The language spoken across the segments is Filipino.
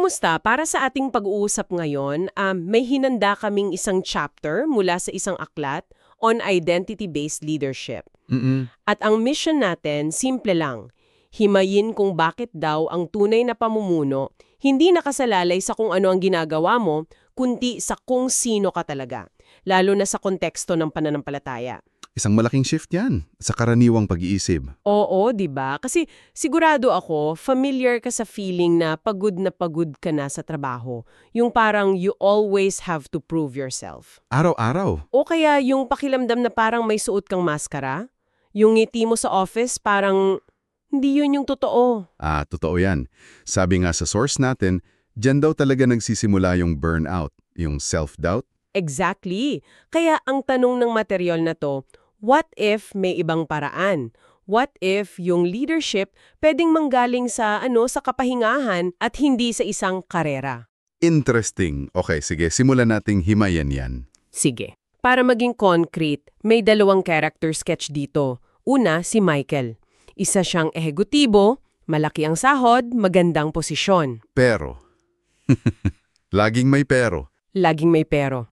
kumusta? Para sa ating pag-uusap ngayon, may hinanda kaming isang chapter mula sa isang aklat on identity-based leadership. At ang mission natin, simple lang. Himayin kung bakit daw ang tunay na pamumuno hindi nakasalalay sa kung ano ang ginagawa mo, kundi sa kung sino ka talaga, lalo na sa konteksto ng pananampalataya. Isang malaking shift yan sa karaniwang pag-iisip. Oo, 'di ba? Kasi sigurado ako, familiar ka sa feeling na pagod ka na sa trabaho. Yung parang you always have to prove yourself. Araw-araw. O kaya yung pakiramdam na parang may suot kang maskara, yung ngiti mo sa office parang hindi yun yung totoo. Totoo yan. Sabi nga sa source natin, dyan daw talaga nagsisimula yung burnout, yung self-doubt. Exactly. Kaya ang tanong ng material na to, what if may ibang paraan? What if yung leadership pwedeng manggaling sa sa kapahingahan at hindi sa isang karera? Interesting. Okay, sige, simulan nating himayan yan. Sige. Para maging concrete, may dalawang character sketch dito. Una, si Michael. Isa siyang ehekutibo, malaki ang sahod, magandang posisyon. Pero. Laging may pero. Laging may pero.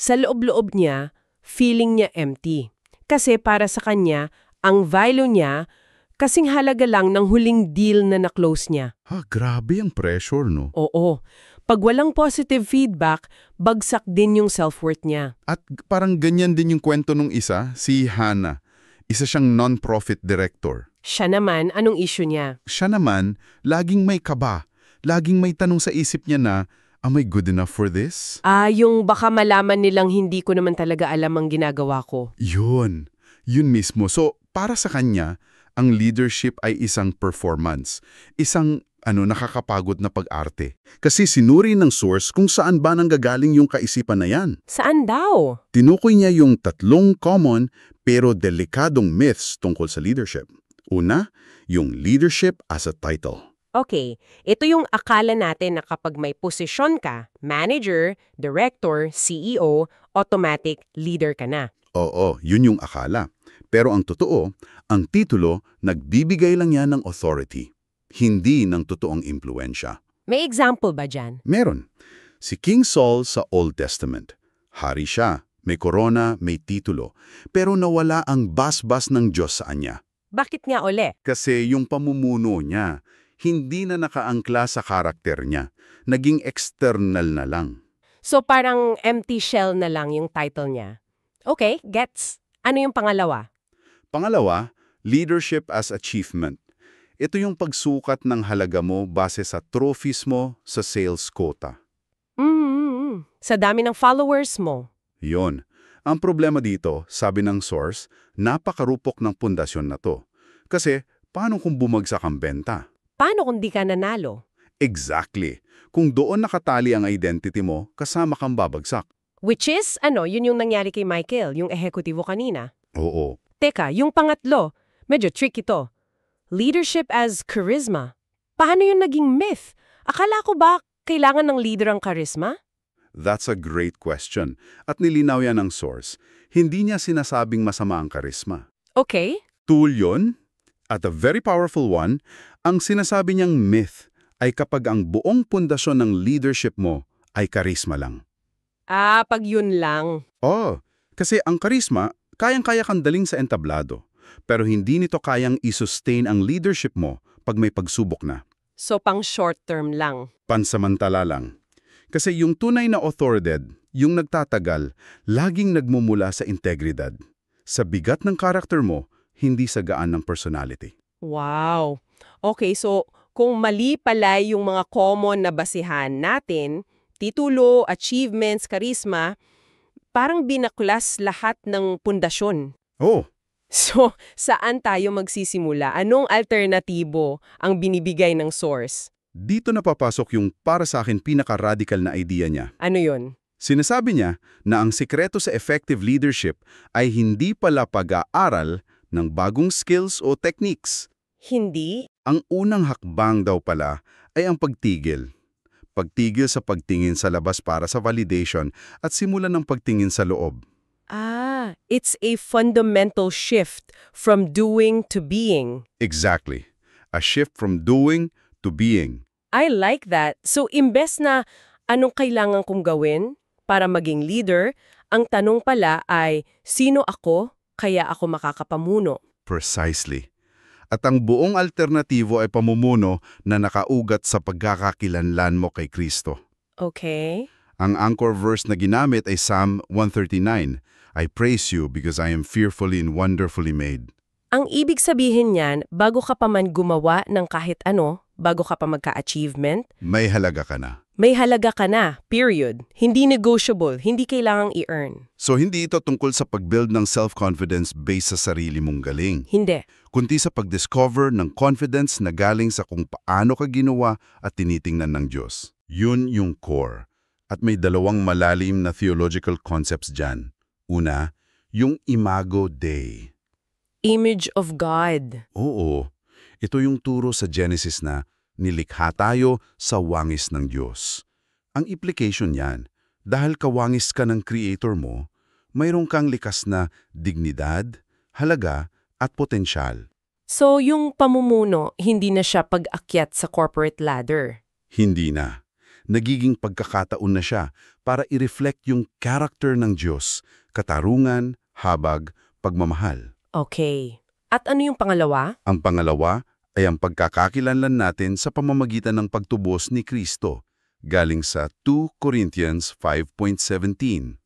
Sa loob-loob niya, feeling niya empty. Kasi para sa kanya, ang value niya, kasing halaga lang ng huling deal na na-close niya. Grabe ang pressure, no? Oo. Pag walang positive feedback, bagsak din yung self-worth niya. At parang ganyan din yung kwento nung isa, si Hannah. Isa siyang non-profit director. Siya naman, anong issue niya? Siya naman, laging may kaba. Laging may tanong sa isip niya na, am I good enough for this? Yung baka malaman nilang hindi ko naman talaga alam ang ginagawa ko. Yun mismo. So, para sa kanya, ang leadership ay isang performance. Isang nakakapagod na pag-arte. Kasi sinuri ng source kung saan ba nanggagaling yung kaisipan na yan. Saan daw? Tinukoy niya yung 3 common pero delikadong myths tungkol sa leadership. Una, yung leadership as a title. Okay, ito yung akala natin na kapag may posisyon ka, manager, director, CEO, automatic leader ka na. Oo, yun yung akala. Pero ang totoo, ang titulo, nagbibigay lang yan ng authority, hindi ng totoong impluensya. May example ba dyan? Meron. Si King Saul sa Old Testament. Hari siya, may korona, may titulo, pero nawala ang basbas ng Diyos sa kanya. Bakit nga uli? Kasi yung pamumuno niya, hindi na nakaangkla sa karakter niya. Naging external na lang. So parang empty shell na lang yung title niya. Okay, gets. Ano yung pangalawa? Pangalawa, leadership as achievement. Ito yung pagsukat ng halaga mo base sa trophies mo sa sales quota. Sa dami ng followers mo. Yon. Ang problema dito, sabi ng source, napakarupok ng pundasyon na to. Kasi, paano kung bumagsak ang benta? Paano kung di ka nanalo? Exactly. Kung doon nakatali ang identity mo, kasama kang babagsak. Which is, yun yung nangyari kay Michael, yung ehekutibo kanina. Oo. Teka, yung pangatlo, medyo tricky to. Leadership as charisma. Paano yun naging myth? Akala ko ba kailangan ng leader ang charisma? That's a great question. At nilinaw yan ng source. Hindi niya sinasabing masama ang karisma. Okay. Tool yon. At a very powerful one, ang sinasabi niyang myth ay kapag ang buong pundasyon ng leadership mo ay karisma lang. Pag yun lang. Kasi ang karisma, kayang-kaya kang daling sa entablado. Pero hindi nito kayang i-sustain ang leadership mo pag may pagsubok na. So pang short term lang. Pansamantala lang. Kasi yung tunay na authority, yung nagtatagal, laging nagmumula sa integridad. Sa bigat ng karakter mo, hindi sa gaan ng personality. Wow. Okay, so kung mali pala yung mga common na basihan natin, titulo, achievements, karisma, parang binaklas lahat ng pundasyon. So, saan tayo magsisimula? Anong alternatibo ang binibigay ng source? Dito na papasok yung para sa akin pinaka-radical na idea niya. Ano yun? Sinasabi niya na ang sikreto sa effective leadership ay hindi pala pag-aaral ng bagong skills o techniques. Hindi? Ang unang hakbang daw pala ay ang pagtigil. Pagtigil sa pagtingin sa labas para sa validation at simulan ng pagtingin sa loob. It's a fundamental shift from doing to being. Exactly. A shift from doing to being. I like that. So, imbes na anong kailangan kong gawin para maging leader, ang tanong pala ay, sino ako kaya ako makakapamuno? Precisely. At ang buong alternatibo ay pamumuno na nakaugat sa pagkakakilanlan mo kay Kristo. Okay. Ang anchor verse na ginamit ay Psalm 139, I praise you because I am fearfully and wonderfully made. Ang ibig sabihin niyan, bago ka pa man gumawa ng kahit ano, bago ka pa magka-achievement, May halaga ka na. may halaga ka na, period. Hindi negotiable, hindi kailangang i-earn. So hindi ito tungkol sa pag-build ng self-confidence based sa sarili mong galing, Hindi. kundi sa pag-discover ng confidence na galing sa kung paano ka ginawa at tinitingnan ng Diyos. Yun yung core. At may dalawang malalim na theological concepts dyan. Una, yung Imago Dei. Image of God. Oo, ito yung turo sa Genesis na nilikha tayo sa wangis ng Diyos. Ang implication niyan, dahil kawangis ka ng Creator mo, mayroon kang likas na dignidad, halaga at potensyal. So, yung pamumuno, hindi na siya pag-akyat sa corporate ladder. Hindi na. Nagiging pagkakataon na siya para i-reflect yung character ng Diyos, katarungan, habag, pagmamahal. Okay. At ano yung pangalawa? Ang pangalawa ay ang pagkakakilanlan natin sa pamamagitan ng pagtubos ni Kristo, galing sa 2 Corinthians 5.17.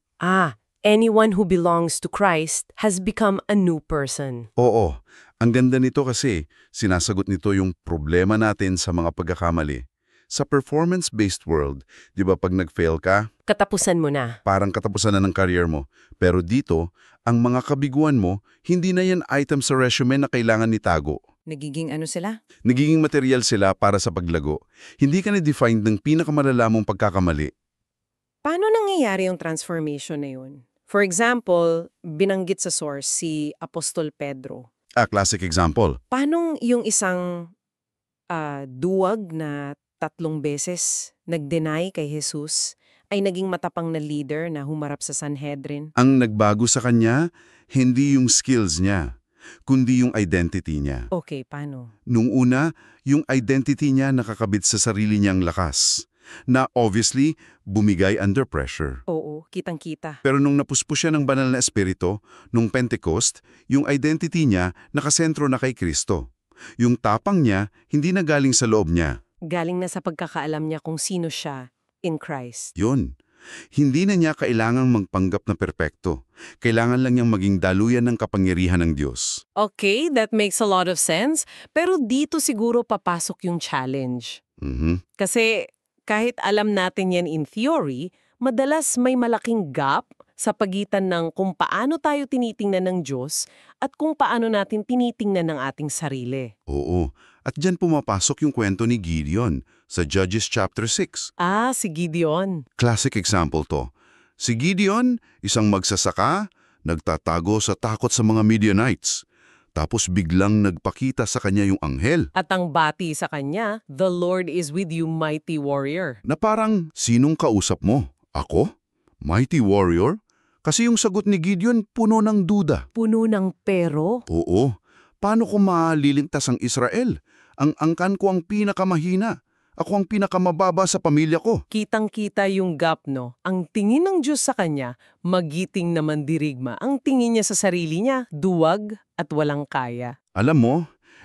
Anyone who belongs to Christ has become a new person. Oo, ang ganda nito kasi sinasagot nito yung problema natin sa mga pagkakamali. Sa performance-based world, di ba pag nag-fail ka, Katapusan mo na. parang katapusan na ng career mo. Pero dito, ang mga kabiguan mo, hindi na yan item sa resume na kailangan itago. Nagiging ano sila? Nagiging material sila para sa paglago. Hindi ka na-defined ng pinakamalala mong pagkakamali. Paano nangyayari yung transformation na yun? For example, binanggit sa source si Apostol Pedro. Classic example. Paano yung isang duwag na 3 beses nag-deny kay Jesus ay naging matapang na leader na humarap sa Sanhedrin? Ang nagbago sa kanya, hindi yung skills niya, kundi yung identity niya. Okay, paano? Nung una, yung identity niya nakakabit sa sarili niyang lakas, na obviously bumigay under pressure. Oo, kitang-kita. Pero nung napuspos siya ng banal na espiritu, nung Pentecost, yung identity niya nakasentro na kay Kristo. Yung tapang niya, hindi na galing sa loob niya. Galing na sa pagkakaalam niya kung sino siya in Christ. Yun. Hindi na niya kailangang magpanggap na perpekto. Kailangan lang niyang maging daluyan ng kapangyarihan ng Diyos. Okay, that makes a lot of sense. Pero dito siguro papasok yung challenge. Kasi kahit alam natin yan in theory, madalas may malaking gap sa pagitan ng kung paano tayo tinitingnan ng Diyos at kung paano natin tinitingnan ng ating sarili. Oo. At dyan pumapasok yung kwento ni Gideon sa Judges chapter 6. Si Gideon. Classic example to. Si Gideon, isang magsasaka, nagtatago sa takot sa mga Midianites. Tapos biglang nagpakita sa kanya yung anghel. At ang bati sa kanya, "The Lord is with you, mighty warrior." Na parang, sinong kausap mo? Ako? Mighty warrior? Kasi yung sagot ni Gideon puno ng duda. Puno ng pero. Oo. Paano ko maliligtas ang Israel? Ang angkan ko ang pinakamahina. Ako ang pinakamababa sa pamilya ko. Kitang-kita yung gap, no? Ang tingin ng Diyos sa kanya, magiting na mandirigma. Ang tingin niya sa sarili niya, duwag at walang kaya. Alam mo,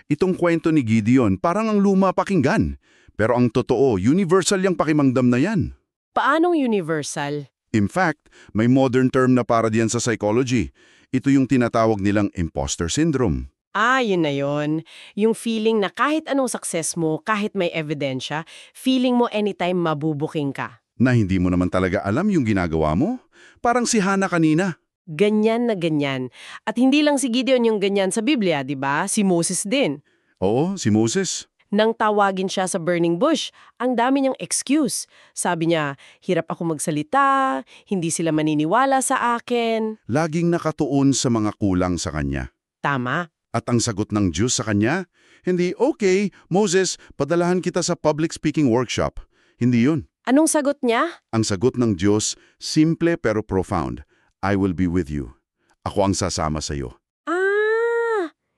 itong kwento ni Gideon parang ang luma pakinggan. Pero ang totoo, universal yung pakimangdam na yan. Paanong universal? In fact, may modern term na para diyan sa psychology. Ito yung tinatawag nilang imposter syndrome. Yun na yun. Yung feeling na kahit anong success mo, kahit may ebidensya, feeling mo anytime mabubuking ka. Na hindi mo naman talaga alam yung ginagawa mo. Parang si Hana kanina. Ganyan na ganyan. At hindi lang si Gideon yung ganyan sa Biblia, di ba? Si Moses din. Oo, si Moses. Nang tawagin siya sa burning bush, ang dami niyang excuse. Sabi niya, hirap ako magsalita, hindi sila maniniwala sa akin. Laging nakatuon sa mga kulang sa kanya. Tama. At ang sagot ng Diyos sa kanya, hindi, okay, Moses, padalahan kita sa public speaking workshop. Hindi yun. Anong sagot niya? Ang sagot ng Diyos, simple pero profound. I will be with you. Ako ang sasama sa iyo.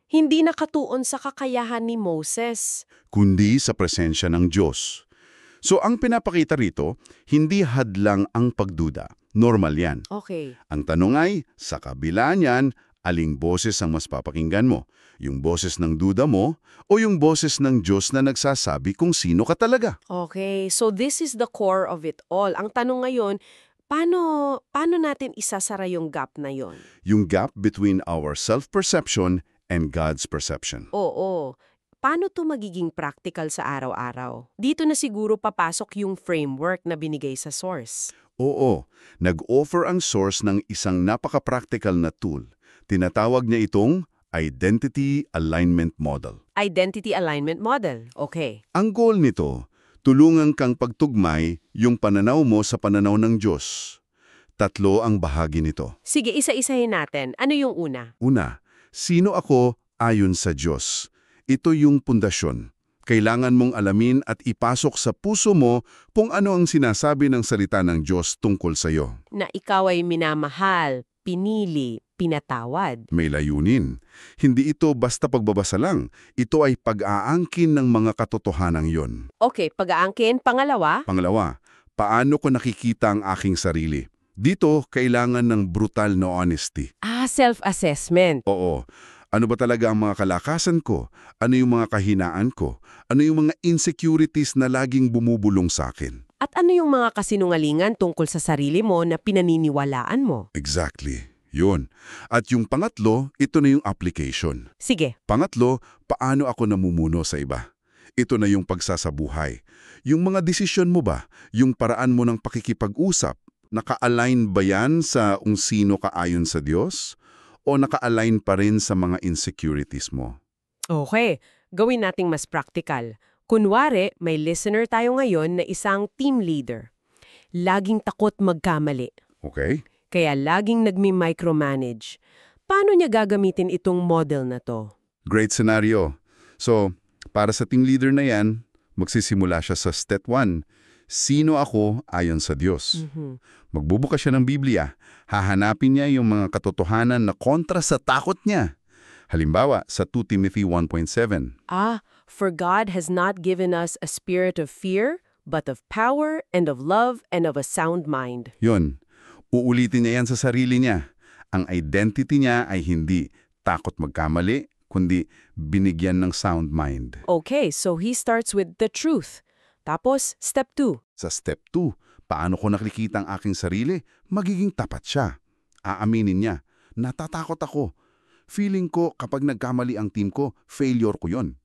Hindi nakatuon sa kakayahan ni Moses. Kundi sa presensya ng Diyos. So ang pinapakita rito, hindi hadlang ang pagduda. Normal yan. Okay. Ang tanong ay, sa kabila niyan, aling boses ang mas papakinggan mo? Yung boses ng duda mo o yung boses ng Diyos na nagsasabi kung sino ka talaga? Okay, so this is the core of it all. Ang tanong ngayon, paano natin isasara yung gap na yon? Yung gap between our self-perception and God's perception. Oo. Paano to magiging practical sa araw-araw? Dito na siguro papasok yung framework na binigay sa source. Oo, nag-offer ang source ng isang napaka-practical na tool. Tinatawag niya itong Identity Alignment Model. Identity alignment model. Okay. Ang goal nito, tulungan kang pagtugmay yung pananaw mo sa pananaw ng Diyos. 3 ang bahagi nito. Sige, isa-isahin natin. Ano yung una? Una, sino ako ayon sa Diyos? Ito yung pundasyon. Kailangan mong alamin at ipasok sa puso mo kung ano ang sinasabi ng salita ng Diyos tungkol sa iyo. Na ikaw ay minamahal, pinili, pinatawad. May layunin. Hindi ito basta pagbabasa lang. Ito ay pag-aangkin ng mga katotohanang yon. Okay, pag-aangkin. Pangalawa? Pangalawa, paano ko nakikita ang aking sarili? Dito, kailangan ng brutal na honesty. Self-assessment. Oo. Ano ba talaga ang mga kalakasan ko? Ano yung mga kahinaan ko? Ano yung mga insecurities na laging bumubulong sa akin? At ano yung mga kasinungalingan tungkol sa sarili mo na pinaniniwalaan mo? Exactly. Yun. At yung pangatlo, ito na yung application. Sige. Pangatlo, paano ako namumuno sa iba? Ito na yung pagsasabuhay. Yung mga desisyon mo ba? Yung paraan mo ng pakikipag-usap? Naka-align ba yan sa kung sino ka ayon sa Diyos? O naka-align pa rin sa mga insecurities mo? Okay, gawin nating mas practical. Kunwari, may listener tayo ngayon na isang team leader. Laging takot magkamali. Okay? Kaya laging nagmi-micromanage. Paano niya gagamitin itong model na to? Great scenario. So, para sa team leader na yan, magsisimula siya sa step 1. Sino ako ayon sa Diyos? Magbubukas siya ng Biblia. Hahanapin niya yung mga katotohanan na kontra sa takot niya. Halimbawa, sa 2 Timothy 1.7. For God has not given us a spirit of fear, but of power and of love and of a sound mind. Yun. Uulitin niya yan sa sarili niya. Ang identity niya ay hindi takot magkamali, kundi binigyan ng sound mind. Okay, so he starts with the truth. Tapos, step 2. Sa step 2, paano ko nakikita ang aking sarili? Magiging tapat siya. Aaminin niya, natatakot ako. Feeling ko kapag nagkamali ang team ko, failure ko yon.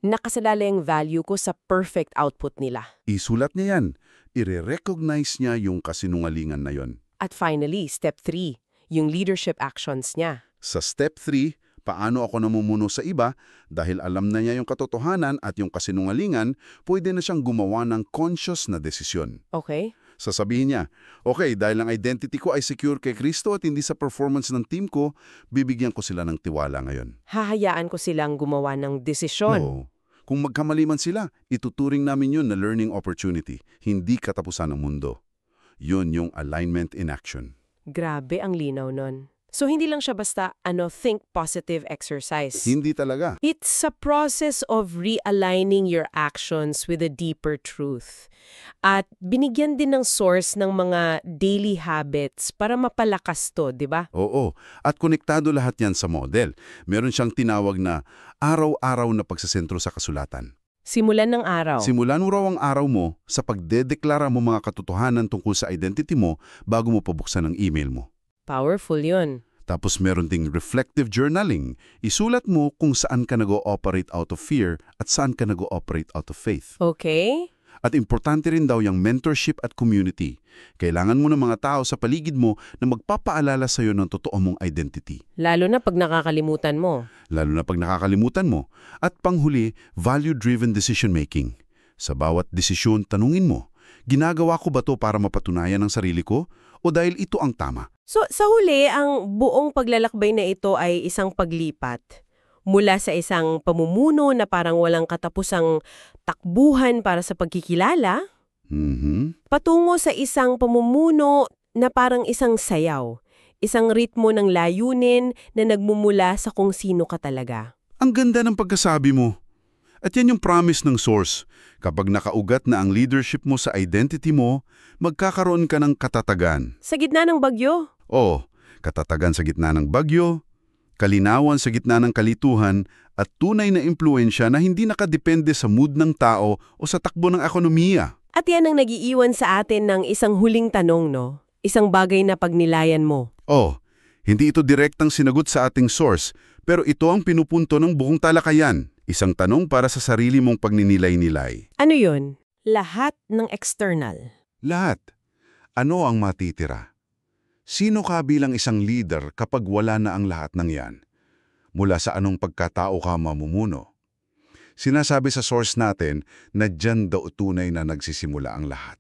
Nakasalala yung value ko sa perfect output nila. Isulat niya yan. I-recognize niya yung kasinungalingan na yon. At finally, step 3, yung leadership actions niya. Sa step 3, paano ako namumuno sa iba, dahil alam na niya yung katotohanan at yung kasinungalingan, pwede na siyang gumawa ng conscious na desisyon. Okay? Sasabihin niya, okay, dahil ang identity ko ay secure kay Kristo at hindi sa performance ng team ko, bibigyan ko sila ng tiwala ngayon. Hahayaan ko silang gumawa ng desisyon. Oo. Kung magkamali man sila, ituturing namin yun na learning opportunity, hindi katapusan ng mundo. Yun yung alignment in action. Grabe ang linaw nun. So hindi lang siya basta think positive exercise. Hindi talaga. It's a process of realigning your actions with a deeper truth. At binigyan din ng source ng mga daily habits para mapalakas to, di ba? Oo. At konektado lahat yan sa model. Meron siyang tinawag na araw-araw na pagsasentro sa kasulatan. Simulan ng araw. Simulan mo raw ang araw mo sa pagdedeklara mo mga katotohanan tungkol sa identity mo bago mo pabuksan ang email mo. Powerful yun. Tapos meron ding reflective journaling. Isulat mo kung saan ka nag-ooperate out of fear at saan ka nag-ooperate out of faith. Okay. At importante rin daw yung mentorship at community. Kailangan mo ng mga tao sa paligid mo na magpapaalala sa iyo ng totoo mong identity. Lalo na pag nakakalimutan mo. At panghuli, value-driven decision-making. Sa bawat desisyon, tanungin mo, ginagawa ko ba to para mapatunayan ang sarili ko o dahil ito ang tama? So, sa huli, ang buong paglalakbay na ito ay isang paglipat. Mula sa isang pamumuno na parang walang katapusang takbuhan para sa pagkikilala, patungo sa isang pamumuno na parang isang sayaw, isang ritmo ng layunin na nagmumula sa kung sino ka talaga. Ang ganda ng pagkasabi mo. At yan yung promise ng source. Kapag nakaugat na ang leadership mo sa identity mo, magkakaroon ka ng katatagan. Sa gitna ng bagyo? O, katatagan sa gitna ng bagyo, kalinawan sa gitna ng kalituhan, at tunay na impluensya na hindi nakadepende sa mood ng tao o sa takbo ng ekonomiya. At yan ang nagiiwan sa atin ng isang huling tanong, no? Isang bagay na pagnilayan mo. O, hindi ito direktang sinagot sa ating source, pero ito ang pinupunto ng buong talakayan. Isang tanong para sa sarili mong pagninilay-nilay. Ano yun? Lahat ng external. Lahat. Ano ang matitira? Sino ka bilang isang leader kapag wala na ang lahat ng yan? Mula sa anong pagkatao ka mamumuno? Sinasabi sa source natin na dyan daw tunay na nagsisimula ang lahat.